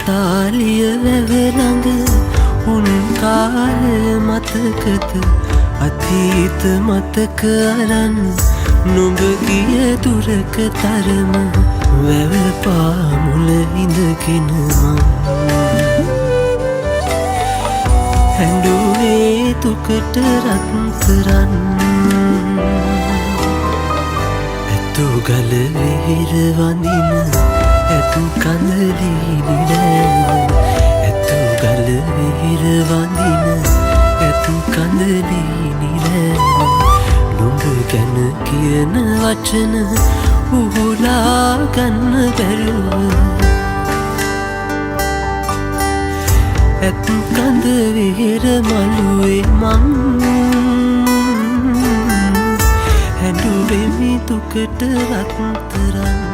තාලිය වැවළඟ උන් කාල මතකද අතීත මතක අරන් නුඹ ගිය දුරක තරම වැව පාමුල ඉඳගෙන හැඬුවේ තුකට රත්තරන් ඇතු ගල වෙහෙර වඳින ඇතු කඳලි නිරෑම ඇතු ගල වෙහෙර වඳින ඇතු කඳලි නිරෑම නුඹ ගැන කියන වචන උහුලා ගන්න බැරුව ඇතු කඳ වෙහෙර මළුවේ මං හැඬුවෙමි දුකට රත්තරන්